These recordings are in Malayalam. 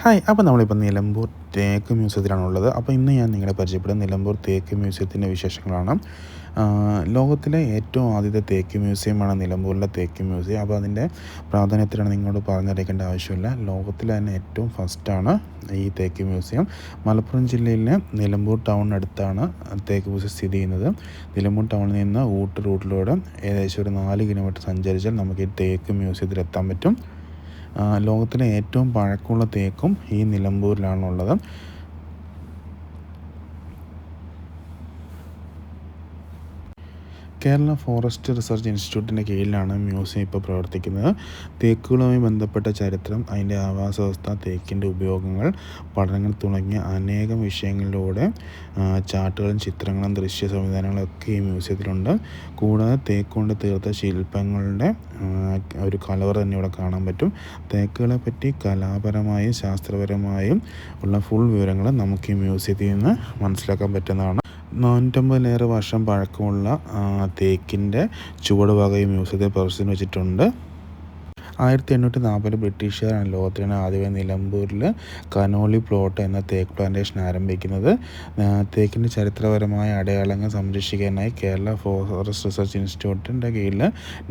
ഹായ്. അപ്പോൾ നമ്മളിപ്പോൾ നിലമ്പൂർ തേക്ക് മ്യൂസിയത്തിലാണുള്ളത്. അപ്പോൾ ഇന്ന് ഞാൻ നിങ്ങളെ പരിചയപ്പെടുന്നത് നിലമ്പൂർ തേക്ക് മ്യൂസിയത്തിൻ്റെ വിശേഷങ്ങളാണ്. ലോകത്തിലെ ഏറ്റവും ആദ്യത്തെ തേക്ക് മ്യൂസിയമാണ് നിലമ്പൂരിലെ തേക്ക് മ്യൂസിയം. അപ്പോൾ അതിൻ്റെ പ്രാധാന്യത്തിലാണ് നിങ്ങളോട് പറഞ്ഞറിയിക്കേണ്ട ആവശ്യമില്ല. ലോകത്തിലെ തന്നെ ഏറ്റവും ഫസ്റ്റാണ് ഈ തേക്ക് മ്യൂസിയം. മലപ്പുറം ജില്ലയിലെ നിലമ്പൂർ ടൗണിനടുത്താണ് തേക്ക് മ്യൂസിയം സ്ഥിതി ചെയ്യുന്നത്. നിലമ്പൂർ ടൗണിൽ നിന്ന് ഊട്ട് റൂട്ടിലൂടെ ഏകദേശം ഒരു 4 കിലോമീറ്റർ സഞ്ചരിച്ചാൽ നമുക്ക് ഈ തേക്ക് മ്യൂസിയത്തിലെത്താൻ പറ്റും. ലോകത്തിലെ ഏറ്റവും പഴക്കമുള്ള തേക്കും ഈ നിലമ്പൂരിലാണുള്ളത്. കേരള ഫോറസ്റ്റ് റിസർച്ച് ഇൻസ്റ്റിറ്റ്യൂട്ടിൻ്റെ കീഴിലാണ് മ്യൂസിയം ഇപ്പോൾ പ്രവർത്തിക്കുന്നത്. തേക്കുകളുമായി ബന്ധപ്പെട്ട ചരിത്രം, അതിൻ്റെ ആവാസവ്യവസ്ഥ, തേക്കിൻ്റെ ഉപയോഗങ്ങൾ, പഠനങ്ങൾ തുടങ്ങിയ അനേകം വിഷയങ്ങളിലൂടെ ചാർട്ടുകളും ചിത്രങ്ങളും ദൃശ്യ സംവിധാനങ്ങളൊക്കെ ഈ മ്യൂസിയത്തിലുണ്ട്. കൂടാതെ തേക്ക് കൊണ്ട് തീർത്ത ശില്പങ്ങളുടെ ഒരു കലവറ തന്നെ ഇവിടെ കാണാൻ പറ്റും. തേക്കുകളെ പറ്റി കലാപരമായും ശാസ്ത്രപരമായും ഉള്ള ഫുൾ വിവരങ്ങൾ നമുക്ക് ഈ മ്യൂസിയത്തിൽ നിന്ന് മനസ്സിലാക്കാൻ പറ്റുന്നതാണ്. 450-ലേറെ വർഷം പഴക്കമുള്ള തേക്കിൻ്റെ ചുവടുഭാഗം ഈ മ്യൂസിയത്തിൽ പ്രദർശനം വെച്ചിട്ടുണ്ട്. 1840 ബ്രിട്ടീഷുകാരാണ് ലോകത്തിന് ആദ്യമേ നിലമ്പൂരിൽ കനോലി പ്ലോട്ട് എന്ന തേക്ക് പ്ലാന്റേഷൻ ആരംഭിക്കുന്നത്. തേക്കിൻ്റെ ചരിത്രപരമായ അടയാളങ്ങൾ സംരക്ഷിക്കാനായി കേരള ഫോറസ്റ്റ് റിസർച്ച് ഇൻസ്റ്റിറ്റ്യൂട്ടിൻ്റെ കീഴിൽ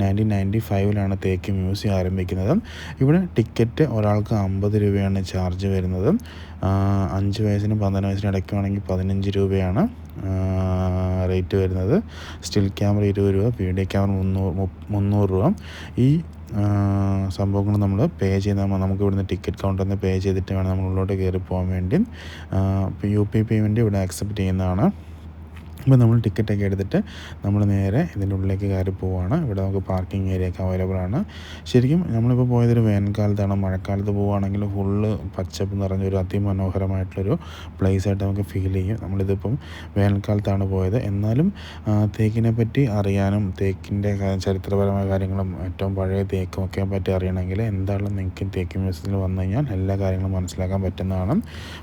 1995 തേക്ക് മ്യൂസിയം ആരംഭിക്കുന്നത്. ഇവിടെ ടിക്കറ്റ് ഒരാൾക്ക് 50 രൂപയാണ് ചാർജ് വരുന്നത്. 5 വയസ്സിനും 12 വയസ്സിനും ഇടയ്ക്കുവാണെങ്കിൽ 15 രൂപയാണ് റേറ്റ് വരുന്നത്. സ്റ്റിൽ ക്യാമറ 20 രൂപ, വീഡിയോ ക്യാമറ 300 രൂപ. ഈ സംഭവങ്ങൾ നമ്മൾ പേ ചെയ്ത് നമുക്ക് ഇവിടുന്ന് ടിക്കറ്റ് കൗണ്ടറിൽ നിന്ന് പേ ചെയ്തിട്ട് വേണം നമ്മൾ ഉള്ളോട്ട് കയറി പോകാൻ വേണ്ടി. UPI പേയ്മെൻറ്റ് ഇവിടെ ആക്സെപ്റ്റ് ചെയ്യുന്നതാണ്. അപ്പോൾ നമ്മൾ ടിക്കറ്റൊക്കെ എടുത്തിട്ട് നമ്മൾ നേരെ ഇതിൻ്റെ ഉള്ളിലേക്ക് കയറി പോവുകയാണ്. ഇവിടെ നമുക്ക് പാർക്കിംഗ് ഏരിയ ഒക്കെ അവൈലബിൾ ആണ്. ശരിക്കും നമ്മളിപ്പോൾ പോയതൊരു വേനൽക്കാലത്താണ്. മഴക്കാലത്ത് പോവുകയാണെങ്കിൽ ഫുള്ള് പച്ചപ്പ് നിറഞ്ഞൊരു അതിമനോഹരമായിട്ടുള്ളൊരു പ്ലേസായിട്ട് നമുക്ക് ഫീൽ ചെയ്യും. നമ്മളിതിപ്പം വേനൽക്കാലത്താണ് പോയത്. എന്നാലും തേക്കിനെ പറ്റി അറിയാനും തേക്കിൻ്റെ ചരിത്രപരമായ കാര്യങ്ങളും ഏറ്റവും പഴയ തേക്കും ഒക്കെ പറ്റി അറിയണമെങ്കിൽ എന്തായാലും നിങ്ങൾക്ക് തേക്ക് മ്യൂസിയത്തിൽ വന്നു കഴിഞ്ഞാൽ എല്ലാ കാര്യങ്ങളും മനസ്സിലാക്കാൻ പറ്റുന്നതാണ്.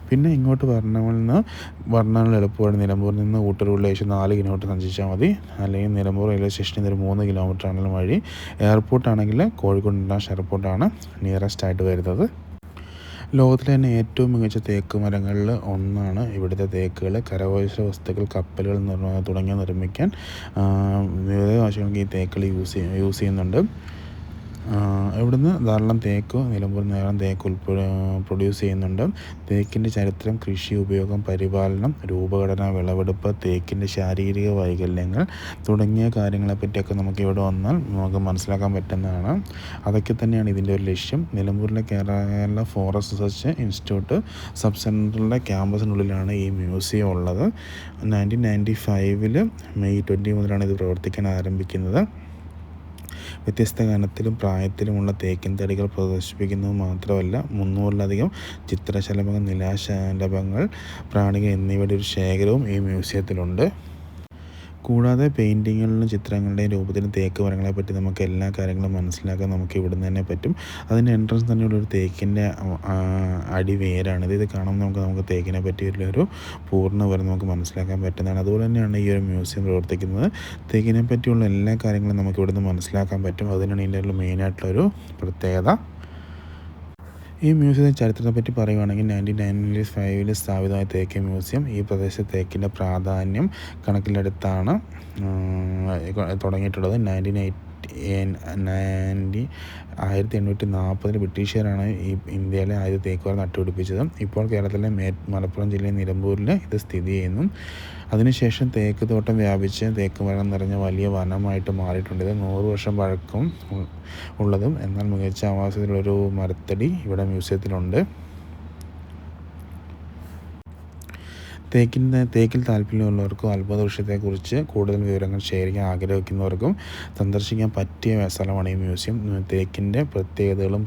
പിന്നെ ഇങ്ങോട്ട് വരണങ്ങൾ എളുപ്പമാണ്. നിലമ്പൂരിൽ നിന്ന് ഊട്ടൂരിൽ 4 കിലോമീറ്റർ സഞ്ചരിച്ചാൽ മതി. അല്ലെങ്കിൽ നിലമ്പൂർ റെയിൽവേ സ്റ്റേഷനിൽ നിന്ന് 3 കിലോമീറ്റർ ആണെങ്കിലും വഴി. എയർപോർട്ടാണെങ്കിൽ കോഴിക്കോട് ഇൻ്റർനാഷണൽ എയർപോർട്ടാണ് നിയറസ്റ്റ് ആയിട്ട് വരുന്നത്. ലോകത്തിലെ തന്നെ ഏറ്റവും മികച്ച തേക്ക് മരങ്ങളിൽ ഒന്നാണ് ഇവിടുത്തെ തേക്കുകൾ. കരകൗശല വസ്തുക്കൾ, കപ്പലുകൾ തുടങ്ങിയ നിർമ്മിക്കാൻ വിവിധ ആവശ്യങ്ങൾക്ക് ഈ തേക്കുകൾ യൂസ് ചെയ്യുന്നുണ്ട്. ഇവിടുന്ന് ധാരാളം തേക്ക് നിലമ്പൂർ ധാരാളം തേക്ക് പ്രൊഡ്യൂസ് ചെയ്യുന്നുണ്ട്. തേക്കിൻ്റെ ചരിത്രം, കൃഷി, ഉപയോഗം, പരിപാലനം, രൂപഘടന, വിളവെടുപ്പ്, തേക്കിൻ്റെ ശാരീരിക വൈകല്യങ്ങൾ തുടങ്ങിയ കാര്യങ്ങളെപ്പറ്റിയൊക്കെ നമുക്ക് ഇവിടെ വന്നാൽ നമുക്ക് മനസ്സിലാക്കാൻ പറ്റുന്നതാണ്. അതൊക്കെ തന്നെയാണ് ഇതിൻ്റെ ഒരു ലക്ഷ്യം. നിലമ്പൂരിലെ Kerala forest research institute sub സെൻറ്ററിലെ ക്യാമ്പസിനുള്ളിലാണ് ഈ മ്യൂസിയം ഉള്ളത്. 1995 മെയ് 20 മുതലാണ് ഇത് പ്രവർത്തിക്കാൻ ആരംഭിക്കുന്നത്. വ്യത്യസ്ത കനത്തിലും പ്രായത്തിലുമുള്ള തേക്കിൻ തടികൾ പ്രദർശിപ്പിക്കുന്നത് മാത്രമല്ല, 300-ലധികം ചിത്രശലഭങ്ങൾ, നിലാശലഭങ്ങൾ, പ്രാണികൾ എന്നിവയുടെ ഒരു ശേഖരവും ഈ മ്യൂസിയത്തിലുണ്ട്. കൂടാതെ പെയിൻറ്റിങ്ങുകളിലും ചിത്രങ്ങളുടെയും രൂപത്തിലും തേക്ക് മരങ്ങളെ പറ്റി നമുക്ക് എല്ലാ കാര്യങ്ങളും മനസ്സിലാക്കാൻ നമുക്ക് ഇവിടുന്ന് തന്നെ പറ്റും. അതിൻ്റെ എൻട്രൻസ് തന്നെയുള്ളൊരു തേക്കിൻ്റെ അടിവേരാണിത്. ഇത് കാണുമ്പോൾ നമുക്ക് തേക്കിനെ പറ്റിയുള്ളൊരു പൂർണ്ണ വിവരം നമുക്ക് മനസ്സിലാക്കാൻ പറ്റുന്നതാണ്. അതുപോലെ തന്നെയാണ് ഈ ഒരു മ്യൂസിയം പ്രവർത്തിക്കുന്നത്. തേക്കിനെ പറ്റിയുള്ള എല്ലാ കാര്യങ്ങളും നമുക്ക് ഇവിടുന്ന് മനസ്സിലാക്കാൻ പറ്റും. അതിനാണ് ഇതിൻ്റെ മെയിനായിട്ടുള്ളൊരു പ്രത്യേകത. ഈ മ്യൂസിയത്തിൻ്റെ ചരിത്രത്തെ പറ്റി പറയുകയാണെങ്കിൽ 1995 സ്ഥാപിതമായ തേക്ക് മ്യൂസിയം ഈ പ്രദേശത്തെ തേക്കിൻ്റെ പ്രാധാന്യം കണക്കിലെടുത്താണ് തുടങ്ങിയിട്ടുള്ളത്. 1840 ബ്രിട്ടീഷുകാരാണ് ഈ ഇന്ത്യയിലെ ആദ്യ തേക്ക് മരം നട്ടുപിടിപ്പിച്ചത്. ഇപ്പോൾ കേരളത്തിലെ മലപ്പുറം ജില്ലയിലെ നിലമ്പൂരിൽ ഇത് സ്ഥിതി ചെയ്യുന്നു. അതിനുശേഷം തേക്ക് തോട്ടം വ്യാപിച്ച് തേക്ക് മരം നിറഞ്ഞ വലിയ വനമായിട്ട് മാറിയിട്ടുണ്ട്. ഇത് 100 വർഷം പഴക്കം ഉള്ളതും എന്നാൽ മികച്ച ആവാസത്തിലുള്ളൊരു മരത്തടി ഇവിടെ മ്യൂസിയത്തിലുണ്ട്. തേക്കിൽ താല്പര്യമുള്ളവർക്കും അത്ഭുത വൃക്ഷത്തെക്കുറിച്ച് കൂടുതൽ വിവരങ്ങൾ ശേഖരിക്കാൻ ആഗ്രഹിക്കുന്നവർക്കും സന്ദർശിക്കാൻ പറ്റിയ സ്ഥലമാണ് ഈ മ്യൂസിയം. തേക്കിൻ്റെ പ്രത്യേകതകളും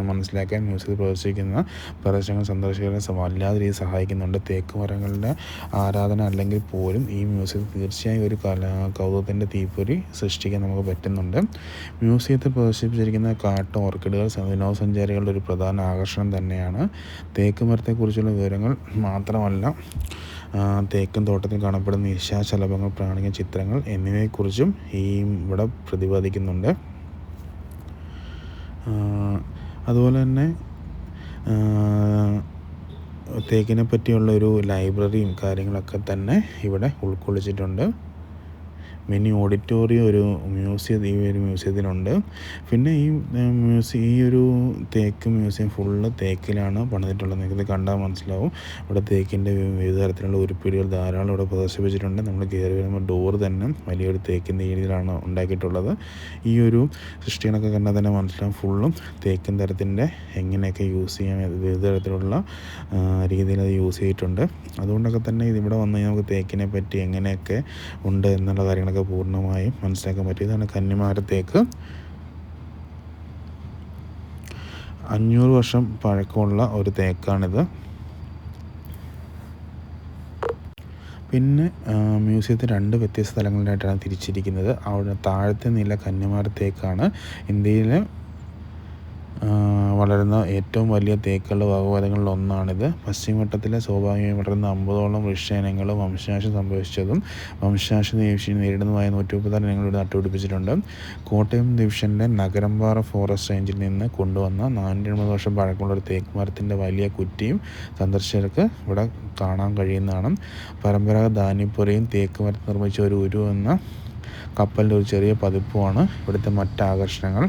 മനസ്സിലാക്കാൻ മ്യൂസിയത്തിൽ പ്രദർശിക്കുന്ന പ്രദർശനങ്ങൾ സന്ദർശകരെ വല്ലാതെ രീതിയിൽ സഹായിക്കുന്നുണ്ട്. തേക്ക് മരങ്ങളുടെ ആരാധന അല്ലെങ്കിൽ പോലും ഈ മ്യൂസിയത്തിൽ തീർച്ചയായും ഒരു കൗതുകത്തിൻ്റെ തീപ്പൊരി സൃഷ്ടിക്കാൻ നമുക്ക് പറ്റുന്നുണ്ട്. മ്യൂസിയത്തിൽ പ്രദർശിപ്പിച്ചിരിക്കുന്ന കാട്ട് ഓർക്കിഡുകൾ വിനോദസഞ്ചാരികളുടെ ഒരു പ്രധാന ആകർഷണം തന്നെയാണ്. തേക്ക് മരത്തെക്കുറിച്ചുള്ള വിവരങ്ങൾ മാത്രമല്ല, തേക്കൻ തോട്ടത്തിൽ കാണപ്പെടുന്ന നിശാശലഭങ്ങൾ, പ്രാണികൾ, ചിത്രങ്ങൾ എന്നിവയെക്കുറിച്ചും ഇവിടെ പ്രതിപാദിക്കുന്നുണ്ട്. അതുപോലെ തന്നെ തേക്കിനെ പറ്റിയുള്ളൊരു ലൈബ്രറിയും കാര്യങ്ങളൊക്കെ തന്നെ ഇവിടെ ഉൾക്കൊള്ളിച്ചിട്ടുണ്ട്. മിനി ഓഡിറ്റോറിയം ഒരു ഈ ഒരു മ്യൂസിയത്തിലുണ്ട്. പിന്നെ ഈ ഒരു തേക്ക് മ്യൂസിയം ഫുള്ള് തേക്കിലാണ് പണിതിട്ടുള്ളത്. നിങ്ങൾക്കിത് കണ്ടാൽ മനസ്സിലാവും. ഇവിടെ തേക്കിൻ്റെ വിവിധ തരത്തിലുള്ള ഉരുപ്പിടികൾ ധാരാളം ഇവിടെ പ്രദർശിപ്പിച്ചിട്ടുണ്ട്. നമ്മൾ കയറി വരുമ്പോൾ ഡോറ് തന്നെ വലിയൊരു തേക്കിൻ്റെ രീതിയിലാണ് ഉണ്ടാക്കിയിട്ടുള്ളത്. ഈ ഒരു സൃഷ്ടികളൊക്കെ കണ്ടാൽ തന്നെ മനസ്സിലാവും ഫുള്ളും തേക്കിൻ തരത്തിൻ്റെ എങ്ങനെയൊക്കെ യൂസ് ചെയ്യാൻ വിവിധ തരത്തിലുള്ള രീതിയിൽ അത് യൂസ് ചെയ്തിട്ടുണ്ട്. അതുകൊണ്ടൊക്കെ തന്നെ ഇതിവിടെ വന്നു കഴിഞ്ഞാൽ നമുക്ക് തേക്കിനെ പറ്റി എങ്ങനെയൊക്കെ ഉണ്ട് എന്നുള്ള കാര്യങ്ങളൊക്കെ പൂർണ്ണമായും മനസ്സിലാക്കാൻ പറ്റും. ഇതാണ് കന്നിമാര തേക്ക്. 500 വർഷം പഴക്കമുള്ള ഒരു തേക്കാണിത്. പിന്നെ മ്യൂസിയത്തിൽ 2 വ്യത്യസ്ത സ്ഥലങ്ങളിലായിട്ടാണ് തിരിച്ചിരിക്കുന്നത്. അവിടെ താഴത്തെ നില കന്നിമാര തേക്കാണ്. ഇന്ത്യയിലെ വളരുന്ന ഏറ്റവും വലിയ തേക്കുകളുടെ വകഭേദങ്ങളിൽ ഒന്നാണിത്. പശ്ചിമഘട്ടത്തിലെ സ്വാഭാവികമായി വളരുന്ന 50ഓളം വൃക്ഷയിനങ്ങളും വംശനാശം സംഭവിച്ചതും വംശനാശ നേരിടുന്നതുമായ 136 ഇനങ്ങൾ ഇവിടെ നട്ടുപിടിപ്പിച്ചിട്ടുണ്ട്. കോട്ടയം ഡിവിഷനിലെ നഗരംപാറ ഫോറസ്റ്റ് റേഞ്ചിൽ നിന്ന് കൊണ്ടുവന്ന 480 വർഷം പഴക്കമുള്ള ഒരു തേക്ക് മരത്തിൻ്റെ വലിയ കുറ്റിയും സന്ദർശകർക്ക് ഇവിടെ കാണാൻ കഴിയുന്നതാണ്. പരമ്പരാഗത ധാന്യപ്പുരയും തേക്ക് മരത്തിൽ നിർമ്മിച്ച ഒരു ഉരു എന്ന കപ്പലിൻ്റെ ഒരു ചെറിയ പതിപ്പുമാണ് ഇവിടുത്തെ മറ്റ് ആകർഷണങ്ങൾ.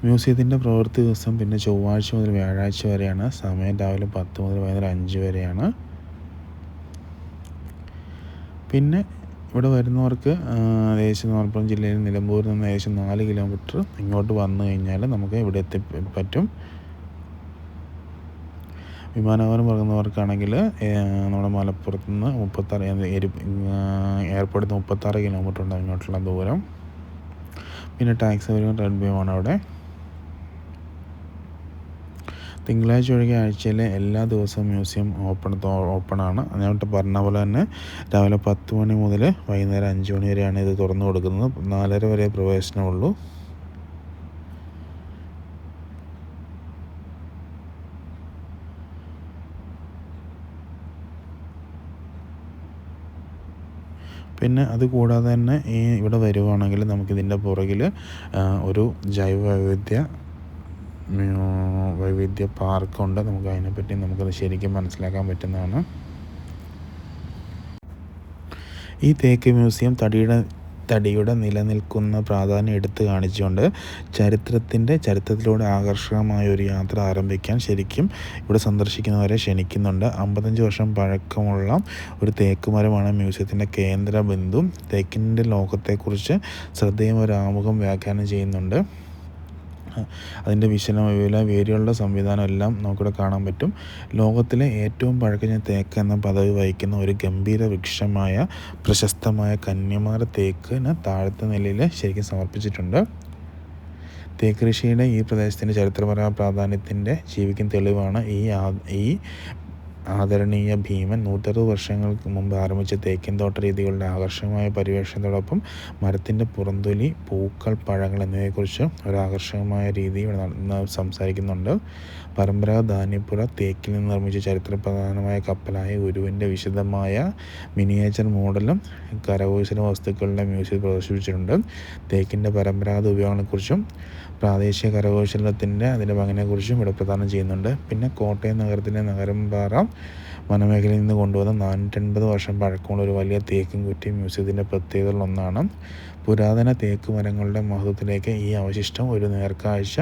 മ്യൂസിയത്തിൻ്റെ പ്രവൃത്തി ദിവസം പിന്നെ ചൊവ്വാഴ്ച മുതൽ വ്യാഴാഴ്ച വരെയാണ്. സമയം രാവിലെ 10 മുതൽ വൈകുന്നേരം 5 വരെയാണ്. പിന്നെ ഇവിടെ വരുന്നവർക്ക് ഏകദേശം മലപ്പുറം ജില്ലയിൽ നിലമ്പൂരിൽ നിന്ന് ഏകദേശം 4 കിലോമീറ്റർ ഇങ്ങോട്ട് വന്നു കഴിഞ്ഞാൽ നമുക്ക് ഇവിടെ പറ്റും. വിമാനവാഹനം പറയുന്നവർക്കാണെങ്കിൽ നമ്മുടെ മലപ്പുറത്ത് നിന്ന് 36 എയർപോർട്ടിൽ നിന്ന് 36 കിലോമീറ്റർ ഉണ്ട് ഇങ്ങോട്ടുള്ള ദൂരം. പിന്നെ ടാക്സി സൗകര്യം ലഭ്യമാണ് അവിടെ. തിങ്കളാഴ്ച ഒഴികെ ആഴ്ചയിലെ എല്ലാ ദിവസവും മ്യൂസിയം ഓപ്പണാണ്. ഞാൻ പറഞ്ഞ പോലെ തന്നെ രാവിലെ 10 മണി മുതൽ വൈകുന്നേരം 5 മണി വരെയാണ് ഇത് തുറന്നു കൊടുക്കുന്നത്. 4:30 വരെ പ്രവേശനമുള്ളൂ. പിന്നെ അതുകൂടാതെ തന്നെ ഇവിടെ വരുവാണെങ്കിൽ നമുക്കിതിൻ്റെ പുറകിൽ ഒരു വൈവിധ്യ പാർക്കുണ്ട്. നമുക്ക് അതിനെപ്പറ്റി നമുക്കത് ശരിക്കും മനസ്സിലാക്കാൻ പറ്റുന്നതാണ്. ഈ തേക്ക് മ്യൂസിയം തടിയുടെ നിലനിൽക്കുന്ന പ്രാധാന്യം എടുത്തു കാണിച്ചുകൊണ്ട് ചരിത്രത്തിലൂടെ ആകർഷകമായ ഒരു യാത്ര ആരംഭിക്കാൻ ശരിക്കും ഇവിടെ സന്ദർശിക്കുന്നവരെ ക്ഷണിക്കുന്നുണ്ട്. 55 വർഷം പഴക്കമുള്ള ഒരു തേക്കുമരമാണ് മ്യൂസിയത്തിൻ്റെ കേന്ദ്ര ബിന്ദു. തേക്കിൻ്റെ ലോകത്തെക്കുറിച്ച് ശ്രദ്ധേയമായ ഒരു ആമുഖം വ്യാഖ്യാനം ചെയ്യുന്നുണ്ട്. അതിൻ്റെ വിശാലമായ വേരുകളുടെ സംവിധാനം എല്ലാം നമുക്കിവിടെ കാണാൻ പറ്റും. ലോകത്തിലെ ഏറ്റവും പഴക്കഞ്ഞ തേക്ക് എന്ന പദവി വഹിക്കുന്ന ഒരു ഗംഭീര വൃക്ഷമായ പ്രശസ്തമായ കന്യമാര തേക്കിന് താഴത്തെ നിലയിൽ ശരിക്കും സമർപ്പിച്ചിട്ടുണ്ട്. തേക്ക് കൃഷിയുടെ ഈ പ്രദേശത്തിൻ്റെ ചരിത്രപരമായ പ്രാധാന്യത്തിൻ്റെ ജീവിക്കുന്ന തെളിവാണ് ഈ ആദരണീയ ഭീമൻ. 160 വർഷങ്ങൾക്ക് മുമ്പ് ആരംഭിച്ച തേക്കിൻ തോട്ട രീതികളുടെ ആകർഷകമായ പരിവേഷണത്തോടൊപ്പം മരത്തിൻ്റെ പുറന്തൊലി, പൂക്കൾ, പഴങ്ങൾ എന്നിവയെക്കുറിച്ച് ഒരു ആകർഷകമായ രീതി സംസാരിക്കുന്നുണ്ട്. പരമ്പരാഗത ധാന്യപ്പുര തേക്കിൽ നിന്ന് നിർമ്മിച്ച ചരിത്രപ്രധാനമായ കപ്പലായ ഉരുവിൻ്റെ വിശദമായ മിനിയേച്ചർ മോഡലും കരകൗശല വസ്തുക്കളുടെ മ്യൂസിയം പ്രദർശിപ്പിച്ചിട്ടുണ്ട്. തേക്കിൻ്റെ പരമ്പരാഗത ഉപയോഗങ്ങളെക്കുറിച്ചും പ്രാദേശിക കരകൗശലത്തിൻ്റെ അതിൻ്റെ ഭംഗിയെക്കുറിച്ചും ഇവിടെ പ്രദാനം ചെയ്യുന്നുണ്ട്. പിന്നെ കോട്ടയം നഗരത്തിലെ നഗരംപാറ വനമേഖലയിൽ നിന്ന് കൊണ്ടുവന്ന 480 വർഷം പഴക്കമുള്ള ഒരു വലിയ തേക്കും കുറ്റി മ്യൂസിയത്തിൻ്റെ പ്രത്യേകതകളിലൊന്നാണ്. പുരാതന തേക്ക് മരങ്ങളുടെ മഹത്വത്തിലേക്ക് ഈ അവശിഷ്ടം ഒരു നേർക്കാഴ്ച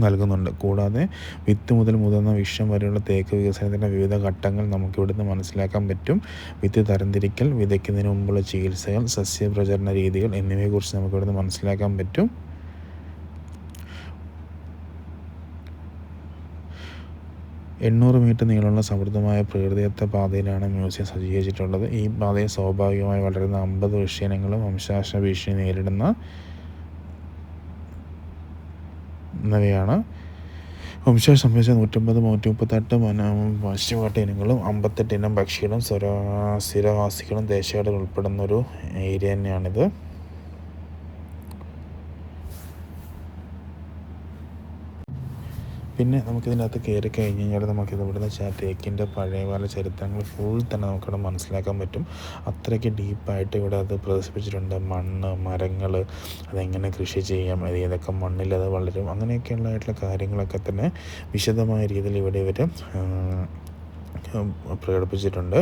നൽകുന്നുണ്ട്. കൂടാതെ വിത്ത് മുതൽ മുതിർന്ന വൃക്ഷം വരെയുള്ള തേക്ക് വികസനത്തിൻ്റെ വിവിധ ഘട്ടങ്ങൾ നമുക്കിവിടുന്ന് മനസ്സിലാക്കാൻ പറ്റും. വിത്ത് തരംതിരിക്കൽ, വിതയ്ക്കുന്നതിന് മുമ്പുള്ള ചികിത്സകൾ, സസ്യപ്രചരണ രീതികൾ എന്നിവയെക്കുറിച്ച് നമുക്കിവിടുന്ന് മനസ്സിലാക്കാൻ പറ്റും. മീറ്റർ നീളമുള്ള സമൃദ്ധമായ പ്രകൃതിദത്ത പാതയിലാണ് മ്യൂസിയം സജ്ജീകരിച്ചിട്ടുള്ളത്. ഈ പാതയിൽ സ്വാഭാവികമായി വളരുന്ന 50 വൃക്ഷയിനങ്ങളും വംശനാശ ഭീഷണി നേരിടുന്നവയാണ്. വംശനാശം സംഭവിച്ച 138 പശ്ചിമഘട്ട ഇനങ്ങളും 58 ഇനം പക്ഷികളും സ്ഥിരവാസികളും ദേശീയവാസികളും ഉൾപ്പെടുന്നൊരു ഏരിയ തന്നെയാണിത്. പിന്നെ നമുക്കിതിനകത്ത് കയറി കഴിഞ്ഞ് കഴിഞ്ഞാൽ നമുക്കിത് ഇവിടുന്ന് തേക്കിൻ്റെ പഴയകാല ചരിത്രങ്ങൾ ഫുൾ തന്നെ നമുക്കിവിടെ മനസ്സിലാക്കാൻ പറ്റും. അത്രയ്ക്ക് ഡീപ്പായിട്ട് ഇവിടെ അത് പ്രദർശിപ്പിച്ചിട്ടുണ്ട്. മണ്ണ്, മരങ്ങൾ, അതെങ്ങനെ കൃഷി ചെയ്യാം, ഏതൊക്കെ മണ്ണിൽ അത് വളരും, അങ്ങനെയൊക്കെയുള്ളതായിട്ടുള്ള കാര്യങ്ങളൊക്കെ തന്നെ വിശദമായ രീതിയിൽ ഇവിടെ ഇവർ പ്രകടിപ്പിച്ചിട്ടുണ്ട്.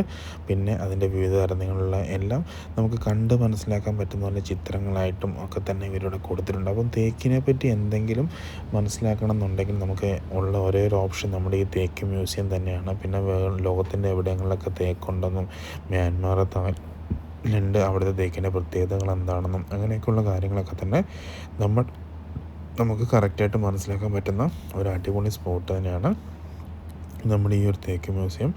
പിന്നെ അതിൻ്റെ വിവിധ തരങ്ങളിലുള്ള എല്ലാം നമുക്ക് കണ്ട് മനസ്സിലാക്കാൻ പറ്റുന്ന പോലെ ചിത്രങ്ങളായിട്ടും ഒക്കെ തന്നെ ഇവരിവിടെ കൊടുത്തിട്ടുണ്ട്. അപ്പം തേക്കിനെ പറ്റി എന്തെങ്കിലും മനസ്സിലാക്കണം എന്നുണ്ടെങ്കിൽ നമുക്ക് ഉള്ള ഒരേ ഒരു ഓപ്ഷൻ നമ്മുടെ ഈ തേക്ക് മ്യൂസിയം തന്നെയാണ്. പിന്നെ ലോകത്തിൻ്റെ എവിടെങ്ങളിലൊക്കെ തേക്കുണ്ടെന്നും മ്യാൻമാർ, തായ്ലൻഡ്, അവിടുത്തെ തേക്കിൻ്റെ പ്രത്യേകതകൾ എന്താണെന്നും അങ്ങനെയൊക്കെയുള്ള കാര്യങ്ങളൊക്കെ തന്നെ നമുക്ക് കറക്റ്റായിട്ട് മനസ്സിലാക്കാൻ പറ്റുന്ന ഒരു അടിപൊളി സ്പോട്ട് തന്നെയാണ് നമ്മുടെ ഈ ഒരു തേക്ക് മ്യൂസിയം.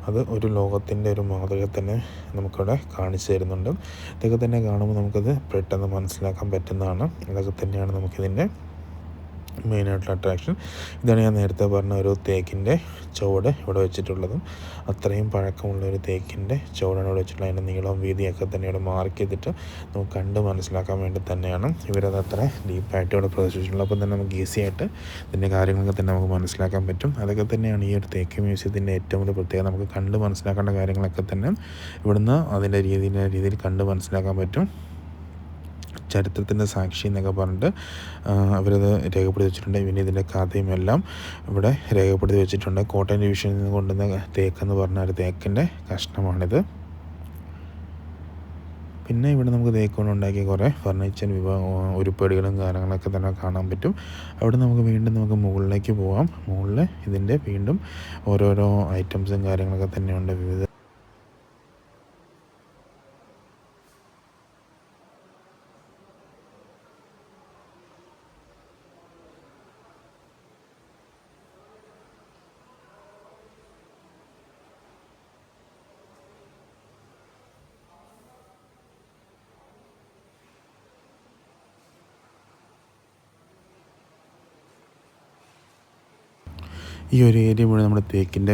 അത് ഒരു ലോകത്തിൻ്റെ ഒരു മാതൃക തന്നെ നമുക്കവിടെ കാണിച്ചു തരുന്നുണ്ട്. ഇതൊക്കെ തന്നെ കാണുമ്പോൾ നമുക്കത് പെട്ടെന്ന് മനസ്സിലാക്കാൻ പറ്റുന്നതാണ്. ഇതൊക്കെ തന്നെയാണ് നമുക്കിതിൻ്റെ മെയിനായിട്ടുള്ള അട്രാക്ഷൻ. ഇതാണ് ഞാൻ നേരത്തെ പറഞ്ഞ ഒരു തേക്കിൻ്റെ ചുവട് ഇവിടെ വെച്ചിട്ടുള്ളതും. അത്രയും പഴക്കമുള്ള ഒരു തേക്കിൻ്റെ ചുവടാണ് ഇവിടെ വെച്ചിട്ടുള്ളത്. അതിൻ്റെ നീളവും വീതിയൊക്കെ തന്നെ ഇവിടെ മാർക്ക് ചെയ്തിട്ട് നമുക്ക് കണ്ട് മനസ്സിലാക്കാൻ വേണ്ടി തന്നെയാണ് ഇവരത് അത്ര ഡീപ്പായിട്ട് ഇവിടെ പ്രദർശിപ്പിച്ചിട്ടുള്ളത്. അപ്പം തന്നെ നമുക്ക് ഈസി ആയിട്ട് ഇതിൻ്റെ കാര്യങ്ങളൊക്കെ തന്നെ നമുക്ക് മനസ്സിലാക്കാൻ പറ്റും. അതൊക്കെ തന്നെയാണ് ഈ ഒരു തേക്ക് മ്യൂസിയത്തിൻ്റെ ഏറ്റവും വലിയ പ്രത്യേകത. നമുക്ക് കണ്ട് മനസ്സിലാക്കേണ്ട കാര്യങ്ങളൊക്കെ തന്നെ ഇവിടുന്ന് അതിൻ്റെ രീതിയിൽ കണ്ട് മനസ്സിലാക്കാൻ പറ്റും. ചരിത്രത്തിൻ്റെ സാക്ഷി എന്നൊക്കെ പറഞ്ഞിട്ട് അവരത് രേഖപ്പെടുത്തി വെച്ചിട്ടുണ്ട്. പിന്നെ ഇതിൻ്റെ കഥയും എല്ലാം ഇവിടെ രേഖപ്പെടുത്തി വെച്ചിട്ടുണ്ട്. കോട്ടയം ഡിവിഷനിൽ നിന്ന് കൊണ്ടുവന്ന തേക്കെന്ന് പറഞ്ഞ ഒരു തേക്കിൻ്റെ കഷ്ണമാണിത്. പിന്നെ ഇവിടെ നമുക്ക് തേക്ക് കൊണ്ട് ഉണ്ടാക്കിയ കുറേ ഫർണിച്ചർ ഉരുപ്പടികളും കാര്യങ്ങളൊക്കെ തന്നെ കാണാൻ പറ്റും. അവിടെ നമുക്ക് വീണ്ടും മുകളിലേക്ക് പോകാം. മുകളിൽ ഇതിൻ്റെ വീണ്ടും ഓരോരോ ഐറ്റംസും കാര്യങ്ങളൊക്കെ തന്നെയുണ്ട്. വിവിധ ഈ ഒരു ഏരിയ മുഴുവൻ നമ്മുടെ തേക്കിൻ്റെ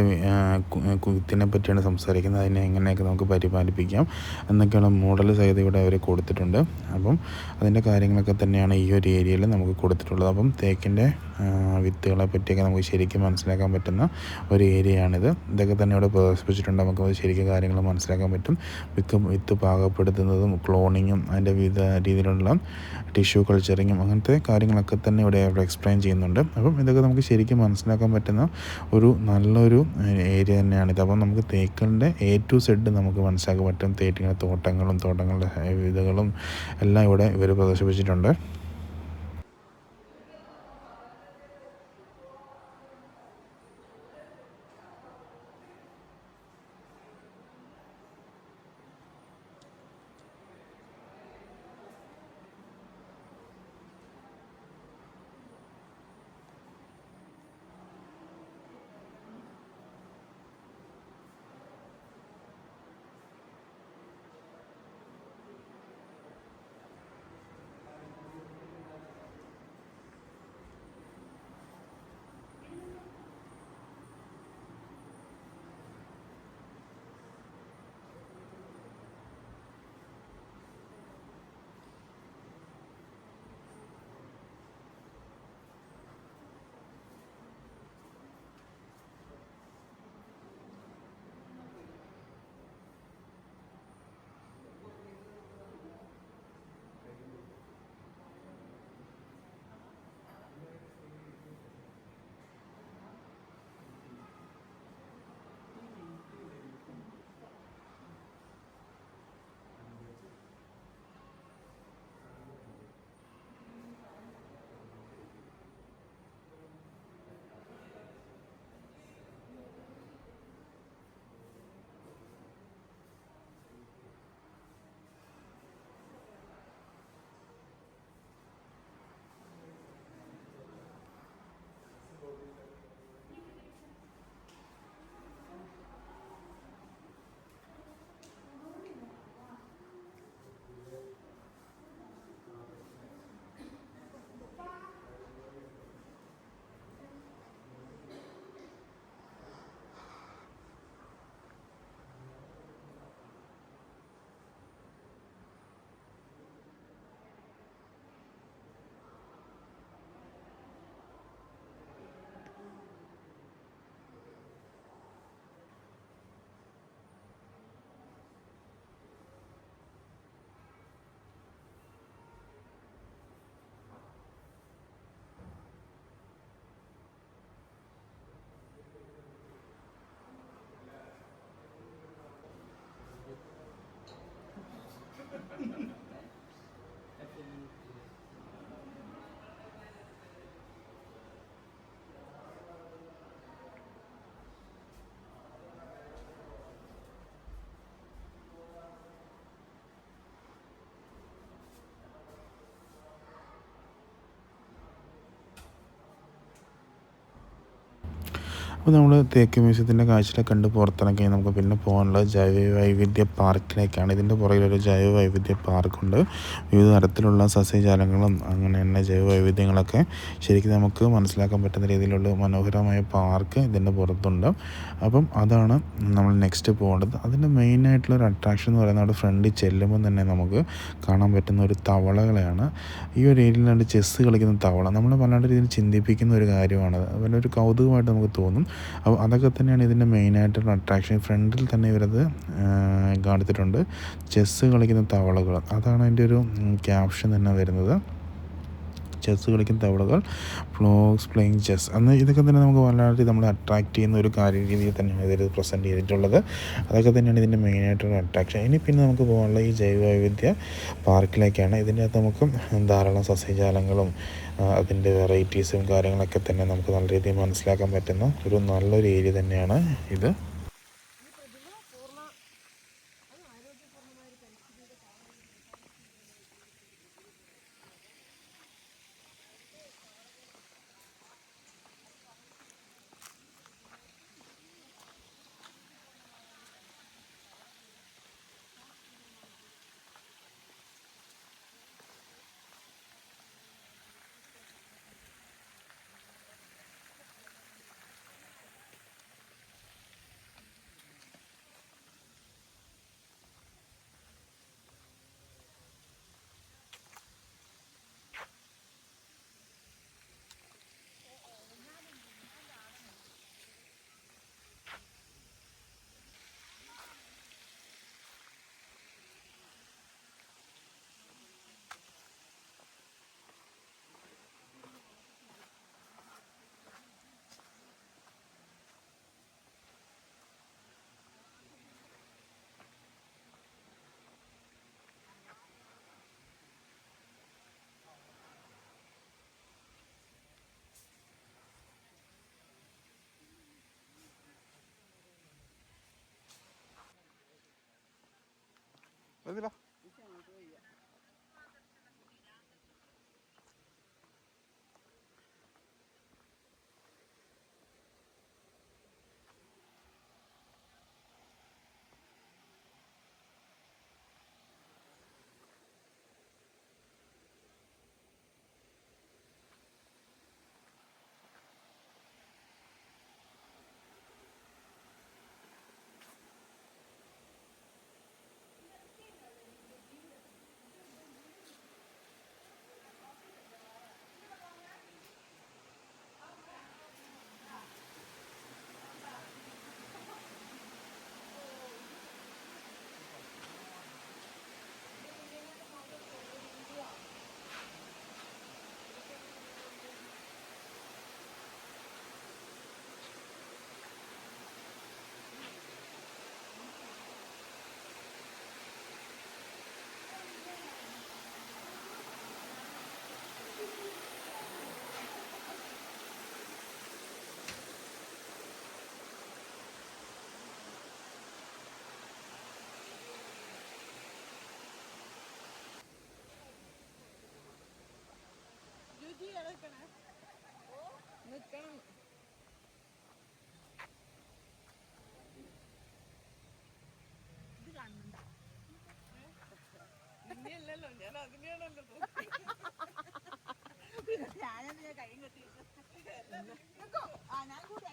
വിത്തിനെ പറ്റിയാണ് സംസാരിക്കുന്നത്. അതിനെ എങ്ങനെയൊക്കെ നമുക്ക് പരിപാലിപ്പിക്കാം എന്നൊക്കെയുള്ള മോഡൽ സഹിതം ഇവിടെ അവർ കൊടുത്തിട്ടുണ്ട്. അപ്പം അതിൻ്റെ കാര്യങ്ങളൊക്കെ തന്നെയാണ് ഈ ഒരു ഏരിയയിൽ നമുക്ക് കൊടുത്തിട്ടുള്ളത്. അപ്പം തേക്കിൻ്റെ വിത്തുകളെ പറ്റിയൊക്കെ നമുക്ക് ശരിക്കും മനസ്സിലാക്കാൻ പറ്റുന്ന ഒരു ഏരിയയാണിത്. ഇതൊക്കെ തന്നെ ഇവിടെ പ്രദർശിപ്പിച്ചിട്ടുണ്ട്. നമുക്ക് ശരിക്കും കാര്യങ്ങൾ മനസ്സിലാക്കാൻ പറ്റും. വിത്ത് പാകപ്പെടുത്തുന്നതും ക്ലോണിങ്ങും അതിൻ്റെ വിവിധ രീതിയിലുള്ള ടിഷ്യൂ കൾച്ചറിങ്ങും അങ്ങനത്തെ കാര്യങ്ങളൊക്കെ തന്നെ ഇവിടെ എക്സ്പ്ലെയിൻ ചെയ്യുന്നുണ്ട്. അപ്പം ഇതൊക്കെ നമുക്ക് ശരിക്കും മനസ്സിലാക്കാൻ പറ്റുന്ന ഒരു നല്ലൊരു ഏരിയ തന്നെയാണിത്. അപ്പം നമുക്ക് തേക്കിൻ്റെ A to Z നമുക്ക് മനസ്സിലാക്കാൻ പറ്റും. തേക്കിൻ്റെ തോട്ടങ്ങളുടെ വിവിധകളും എല്ലാം ഇവിടെ ഇവർ പ്രദർശിപ്പിച്ചിട്ടുണ്ട്. അപ്പോൾ നമ്മൾ തേക്ക് മ്യൂസിയത്തിൻ്റെ കാഴ്ചകളൊക്കെ കണ്ട് പുറത്തിറങ്ങി നമുക്ക് പിന്നെ പോകാനുള്ളത് ജൈവ വൈവിധ്യ പാർക്കിലേക്കാണ്. ഇതിൻ്റെ പുറകിലൊരു ജൈവ വൈവിധ്യ പാർക്കുണ്ട്. വിവിധ തരത്തിലുള്ള സസ്യജാലങ്ങളും അങ്ങനെ തന്നെ ജൈവ വൈവിധ്യങ്ങളൊക്കെ ശരിക്കും നമുക്ക് മനസ്സിലാക്കാൻ പറ്റുന്ന രീതിയിലുള്ള മനോഹരമായ പാർക്ക് ഇതിൻ്റെ പുറത്തുണ്ട്. അപ്പം അതാണ് നമ്മൾ നെക്സ്റ്റ് പോകേണ്ടത്. അതിൻ്റെ മെയിനായിട്ടുള്ളൊരു അട്രാക്ഷൻ എന്ന് പറയുന്നത് അവിടെ ഫ്രണ്ടിൽ ചെല്ലുമ്പോൾ തന്നെ നമുക്ക് കാണാൻ പറ്റുന്ന ഒരു തവളകളെയാണ്. ഈ ഒരു ഏരിയയിലാണ്ട് ചെസ്സ് കളിക്കുന്ന തവള നമ്മൾ വല്ലാണ്ട് രീതിയിൽ ചിന്തിപ്പിക്കുന്ന ഒരു കാര്യമാണ്. അതുപോലെ ഒരു കൗതുകമായിട്ട് നമുക്ക് തോന്നും. അപ്പോൾ അതൊക്കെ തന്നെയാണ് ഇതിൻ്റെ മെയിനായിട്ടുള്ള അട്രാക്ഷൻ. ഫ്രണ്ടിൽ തന്നെ ഇവരത് കാണിച്ചിട്ടുണ്ട്, ചെസ്സ് കളിക്കുന്ന തവളകൾ. അതാണ് അതിൻ്റെ ഒരു ക്യാപ്ഷൻ തന്നെ വരുന്നത്. ചെസ്സ് കളിക്കുന്ന തവളകൾ ഫ്ലോഗ്സ് പ്ലേയിങ് ചെസ് അന്ന് ഇതൊക്കെ തന്നെ നമുക്ക് വളരെ നമ്മളെ അട്രാക്റ്റ് ചെയ്യുന്ന ഒരു രീതിയിൽ തന്നെയാണ് ഇതിൽ പ്രസൻറ്റ് ചെയ്തിട്ടുള്ളത്. അതൊക്കെ തന്നെയാണ് ഇതിൻ്റെ മെയിനായിട്ടുള്ള അട്രാക്ഷൻ. ഇനി പിന്നെ നമുക്ക് പോകാനുള്ള ഈ ജൈവ വൈവിധ്യ പാർക്കിലേക്കാണ്. ഇതിൻ്റെ അകത്ത് നമുക്ക് ധാരാളം സസ്യജാലങ്ങളും അതിൻ്റെ വെറൈറ്റീസും കാര്യങ്ങളൊക്കെ തന്നെ നമുക്ക് നല്ല രീതിയിൽ മനസ്സിലാക്കാൻ പറ്റുന്ന ഒരു നല്ലൊരു ഏരിയ തന്നെയാണ് ഇത്. വരുന്നില്ല. ഇല്ലല്ലോ, ഞാൻ അതിനെയാണല്ലോ ഞാനത് ഞാൻ കഴിയും കെട്ടി. ഞാൻ കൂടി